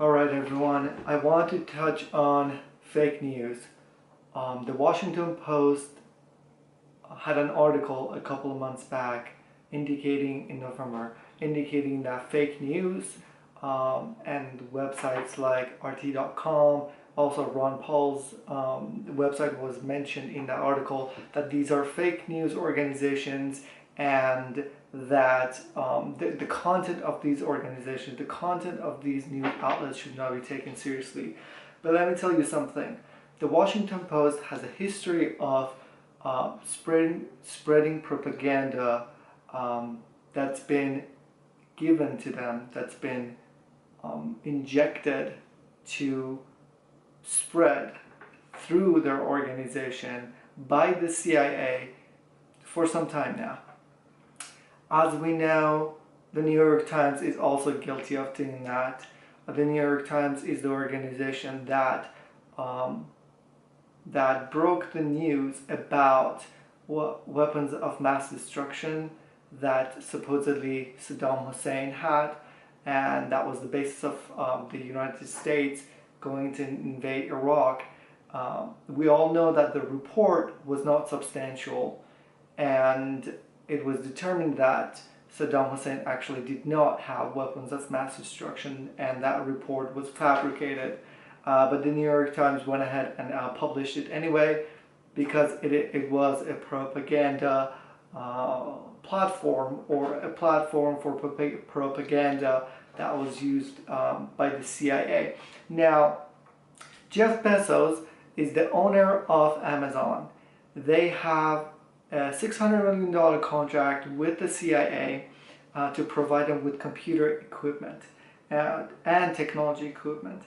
Alright everyone, I want to touch on fake news. The Washington Post had an article a couple of months back in November, indicating that fake news and websites like RT.com, also Ron Paul's website was mentioned in that article, that these are fake news organizations and that the content of these organizations, the content of these news outlets should not be taken seriously. But let me tell you something. The Washington Post has a history of spreading propaganda that's been given to them, that's been injected to spread through their organization by the CIA for some time now. As we know, the New York Times is also guilty of doing that. The New York Times is the organization that that broke the news about weapons of mass destruction that supposedly Saddam Hussein had, and that was the basis of the United States going to invade Iraq. We all know that the report was not substantial, and it was determined that Saddam Hussein actually did not have weapons of mass destruction, and that report was fabricated. But the New York Times went ahead and published it anyway, because it was a propaganda platform, or a platform for propaganda that was used by the CIA. Now, Jeff Bezos is the owner of Amazon. They have a $600 million contract with the CIA to provide them with computer equipment and technology equipment.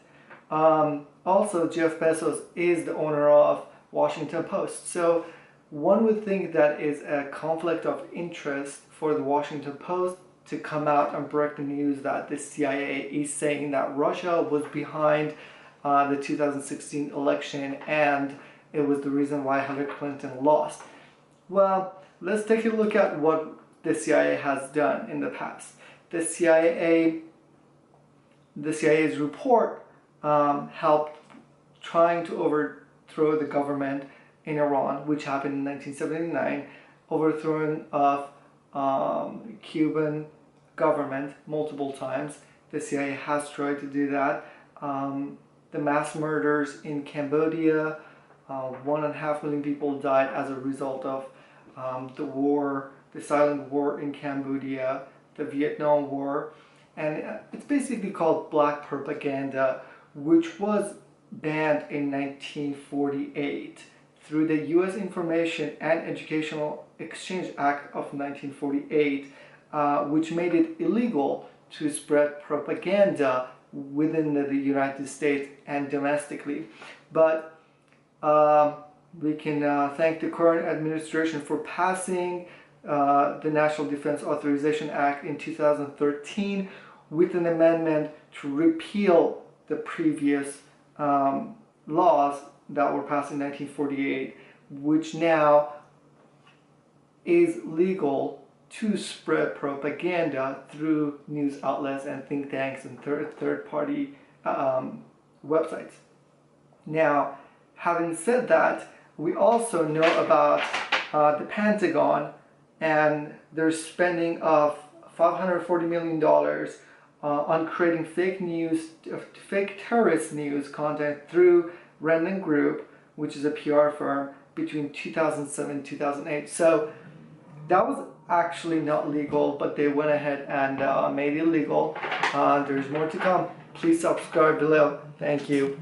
Also, Jeff Bezos is the owner of Washington Post. So one would think that is a conflict of interest for the Washington Post to come out and break the news that the CIA is saying that Russia was behind the 2016 election and it was the reason why Hillary Clinton lost. Well, let's take a look at what the CIA has done in the past. The CIA's report helped trying to overthrow the government in Iran, which happened in 1979, overthrowing of Cuban government multiple times. The CIA has tried to do that. The mass murders in Cambodia, 1.5 million people died as a result of the war, the silent war in Cambodia, the Vietnam War, and it's basically called black propaganda, which was banned in 1948 through the U.S. Information and Educational Exchange Act of 1948, which made it illegal to spread propaganda within the United States and domestically. But we can thank the current administration for passing the National Defense Authorization Act in 2013 with an amendment to repeal the previous laws that were passed in 1948, which now is legal to spread propaganda through news outlets and think tanks and third-party websites. Now, having said that, we also know about the Pentagon and their spending of $540 million on creating fake news, fake terrorist news content through Random Group, which is a PR firm, between 2007 and 2008. So that was actually not legal, but they went ahead and made it legal. There's more to come. Please subscribe below. Thank you.